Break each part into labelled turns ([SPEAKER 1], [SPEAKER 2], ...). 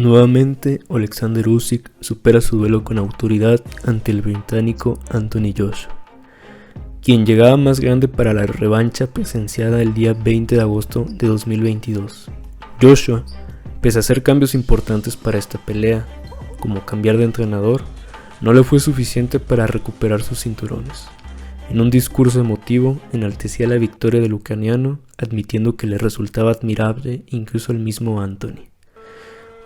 [SPEAKER 1] Nuevamente, Alexander Usyk supera su duelo con autoridad ante el británico Anthony Joshua, quien llegaba más grande para la revancha presenciada el día 20 de agosto de 2022. Joshua, pese a hacer cambios importantes para esta pelea, como cambiar de entrenador, no le fue suficiente para recuperar sus cinturones. En un discurso emotivo, enaltecía la victoria del ucraniano, admitiendo que le resultaba admirable incluso al mismo Anthony.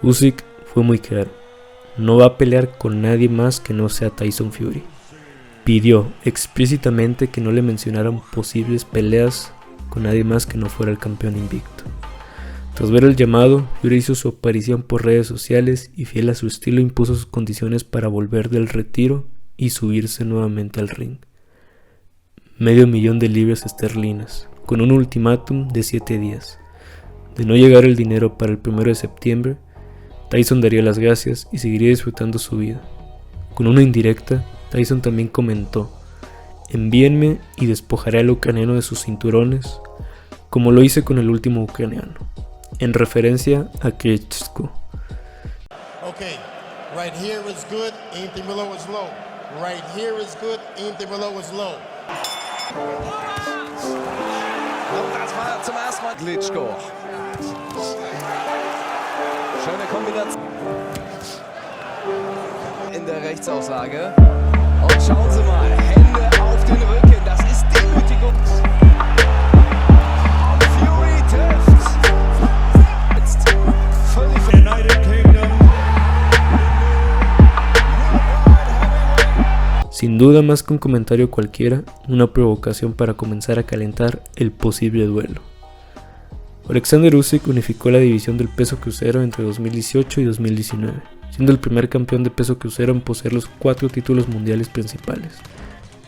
[SPEAKER 1] Usyk fue muy claro, no va a pelear con nadie más que no sea Tyson Fury. Pidió explícitamente que no le mencionaran posibles peleas con nadie más que no fuera el campeón invicto. Tras ver el llamado, Fury hizo su aparición por redes sociales y, fiel a su estilo, impuso sus condiciones para volver del retiro y subirse nuevamente al ring. $500,000 de libras esterlinas, con un ultimátum de 7 días. De no llegar el dinero para el 1 de septiembre, Tyson daría las gracias y seguiría disfrutando su vida. Con una indirecta, Tyson también comentó: envíenme y despojaré al ucraniano de sus cinturones, como lo hice con el último ucraniano, en referencia a Klitschko.
[SPEAKER 2] Okay, right here is good, anything below is low. Right here is good, anything below is low.
[SPEAKER 3] Das war zum ersten Mal Klitschko. Schöne Kombination in der Rechtsaussage. Und schauen Sie mal, Hände auf den Rücken, das ist Demütigung. Fury trifft. Jetzt völlig United Kingdom.
[SPEAKER 1] Sin duda, más que un comentario cualquiera, una provocación para comenzar a calentar el posible duelo. Alexander Usyk unificó la división del peso crucero entre 2018 y 2019, siendo el primer campeón de peso crucero en poseer los 4 títulos mundiales principales.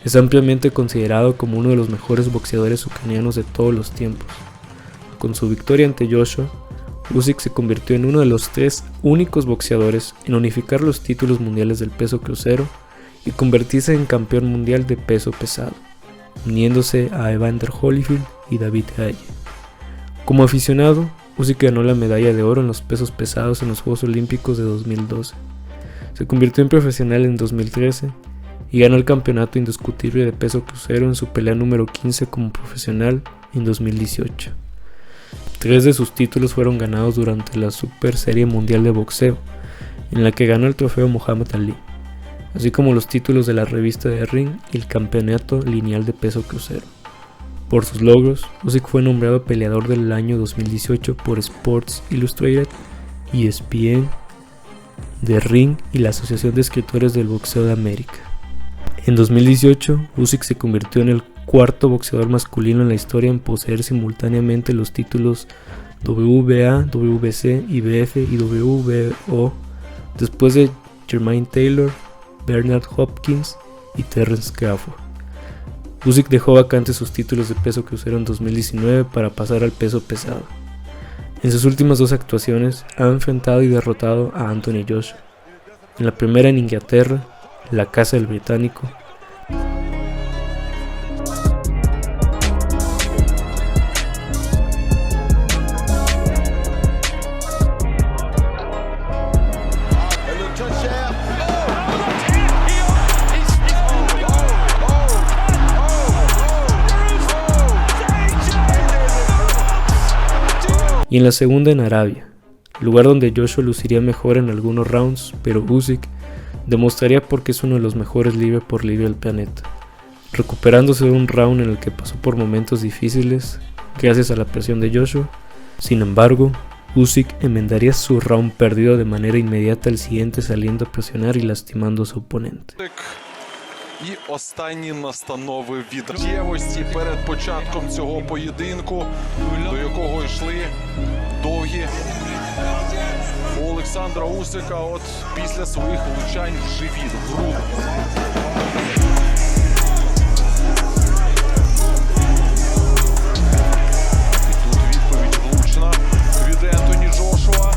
[SPEAKER 1] Es ampliamente considerado como uno de los mejores boxeadores ucranianos de todos los tiempos. Con su victoria ante Joshua, Usyk se convirtió en uno de los 3 únicos boxeadores en unificar los títulos mundiales del peso crucero y convertirse en campeón mundial de peso pesado, uniéndose a Evander Holyfield y David Haye. Como aficionado, Usyk ganó la medalla de oro en los pesos pesados en los Juegos Olímpicos de 2012. Se convirtió en profesional en 2013 y ganó el campeonato indiscutible de peso crucero en su pelea número 15 como profesional en 2018. 3 de sus títulos fueron ganados durante la Super Serie Mundial de Boxeo, en la que ganó el trofeo Muhammad Ali, así como los títulos de la revista de Ring y el campeonato lineal de peso crucero. Por sus logros, Usyk fue nombrado peleador del año 2018 por Sports Illustrated, ESPN, The Ring y la Asociación de Escritores del Boxeo de América. En 2018, Usyk se convirtió en el 4º boxeador masculino en la historia en poseer simultáneamente los títulos WBA, WBC, IBF y WBO, después de Jermaine Taylor, Bernard Hopkins y Terence Crawford. Usyk dejó vacantes sus títulos de peso crucero en 2019 para pasar al peso pesado. En sus últimas 2 actuaciones ha enfrentado y derrotado a Anthony Joshua. En la primera en Inglaterra, la casa del británico. Y en la segunda en Arabia, lugar donde Joshua luciría mejor en algunos rounds, pero Usyk demostraría por qué es uno de los mejores libre por libre del planeta, recuperándose de un round en el que pasó por momentos difíciles gracias a la presión de Joshua. Sin embargo, Usyk enmendaría su round perdido de manera inmediata al siguiente, saliendo a presionar y lastimando a su oponente.
[SPEAKER 4] І останні настанови від дієвості перед початком цього поєдинку, до якого йшли довгі у Олександра Усика от після своїх влучань в живіт, в груди. І тут відповідь влучна від Ентоні Джошуа.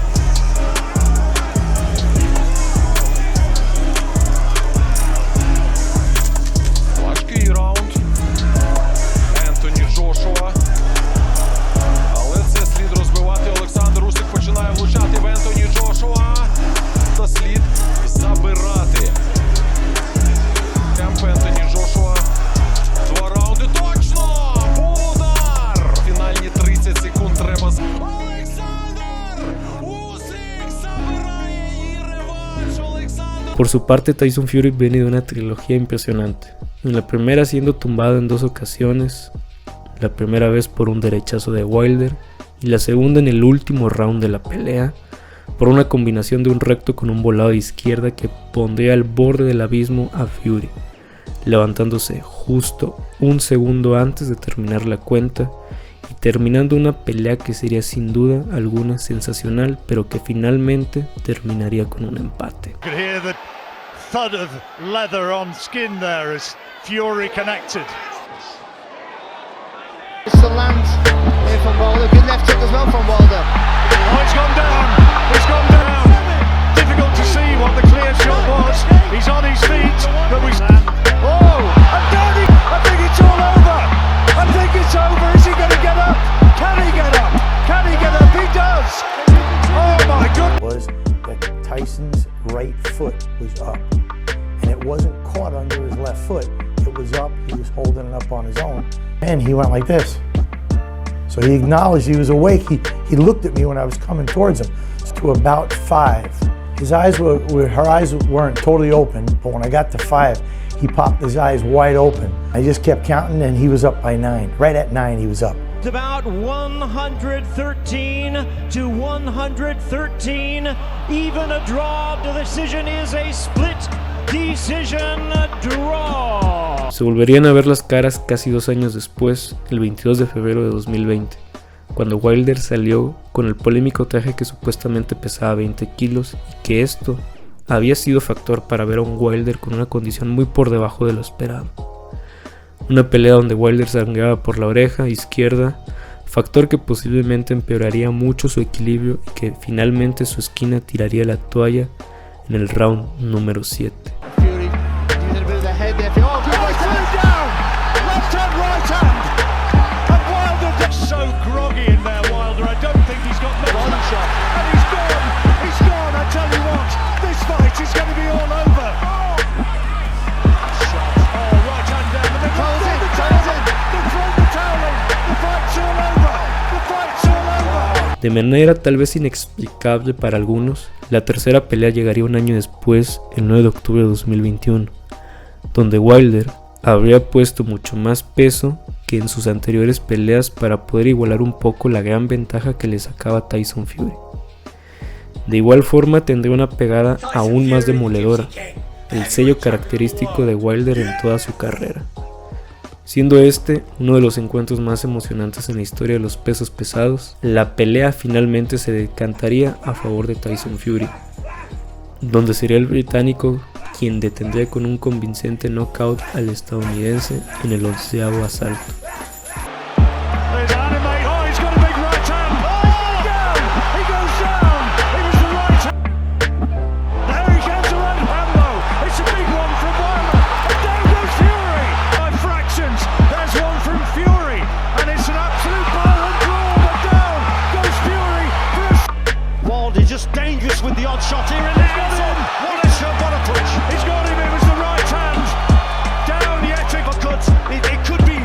[SPEAKER 4] Але це слід розбивати. Олександр Усик починає влучати в Ентоні Джошуа.
[SPEAKER 1] Por su parte, Tyson Fury viene de una trilogía impresionante, en la primera siendo tumbado en 2 ocasiones, la primera vez por un derechazo de Wilder y la segunda en el último round de la pelea, por una combinación de un recto con un volado de izquierda que pondría al borde del abismo a Fury, levantándose justo un segundo antes de terminar la cuenta y terminando una pelea que sería sin duda alguna sensacional, pero que finalmente terminaría con un empate.
[SPEAKER 5] Thud of leather on skin there as Fury connected.
[SPEAKER 6] It's the land here from Wilder. Good left hook as well from Wilder.
[SPEAKER 5] Oh, it's gone down. It's gone down. Difficult to see what the clear shot was. He's on his feet, but we. Oh, and Danny, I think it's all over. I think it's over. Is he going to get up? Can he get up? Can he get up? He does. Oh my goodness.
[SPEAKER 7] Was that Tyson's right foot was up, and it wasn't caught under his left foot. It was up. He was holding it up on his own, and he went like this. So he acknowledged he was awake. He looked at me when I was coming towards him. To about 5, his eyes her eyes weren't totally open, but when I got to 5, he popped his eyes wide open. I just kept counting, and he was up by 9. Right at 9, he was up.
[SPEAKER 8] It's about 113 to 113. Even a draw. The decision is a split decision draw.
[SPEAKER 1] Se volverían a ver las caras casi 2 años después, el 22 de febrero de 2020, cuando Wilder salió con el polémico traje que supuestamente pesaba 20 kilos y que esto había sido factor para ver a un Wilder con una condición muy por debajo de lo esperado. Una pelea donde Wilder sangraba por la oreja izquierda, factor que posiblemente empeoraría mucho su equilibrio y que finalmente su esquina tiraría la toalla en el round número 7. De manera tal vez inexplicable para algunos, la tercera pelea llegaría un año después, el 9 de octubre de 2021, donde Wilder habría puesto mucho más peso que en sus anteriores peleas para poder igualar un poco la gran ventaja que le sacaba Tyson Fury. De igual forma tendría una pegada aún más demoledora, el sello característico de Wilder en toda su carrera, siendo este uno de los encuentros más emocionantes en la historia de los pesos pesados. La pelea finalmente se decantaría a favor de Tyson Fury, donde sería el británico quien detendría con un convincente knockout al estadounidense en el 11º asalto.
[SPEAKER 5] Dangerous with the odd shot here and he's got him. What a shot, what a punch. He's got him, it was the right hand. Down yet, it could be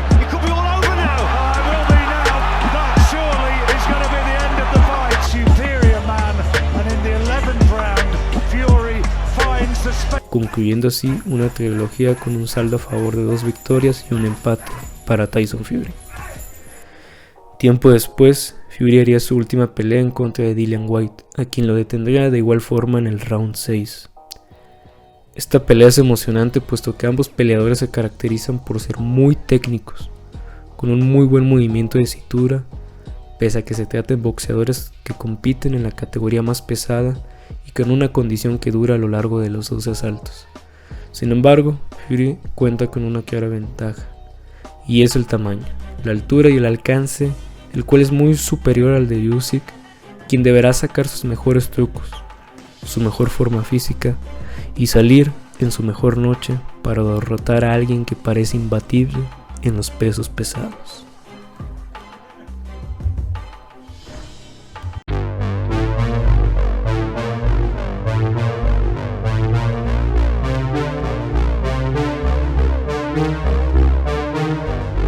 [SPEAKER 5] all over now. It will be now. That surely is going to be the end of the fight. Superior man, and in the 11th round, Fury finds the space.
[SPEAKER 1] Concluyendo así una trilogía con un saldo a favor de 2 victorias y un empate para Tyson Fury. Tiempo después, Fury haría su última pelea en contra de Dillian Whyte, a quien lo detendría de igual forma en el round 6. Esta pelea es emocionante puesto que ambos peleadores se caracterizan por ser muy técnicos, con un muy buen movimiento de cintura, pese a que se trata de boxeadores que compiten en la categoría más pesada y con una condición que dura a lo largo de los 12 asaltos. Sin embargo, Fury cuenta con una clara ventaja, y es el tamaño, la altura y el alcance, el cual es muy superior al de Usyk, quien deberá sacar sus mejores trucos, su mejor forma física y salir en su mejor noche para derrotar a alguien que parece imbatible en los pesos pesados.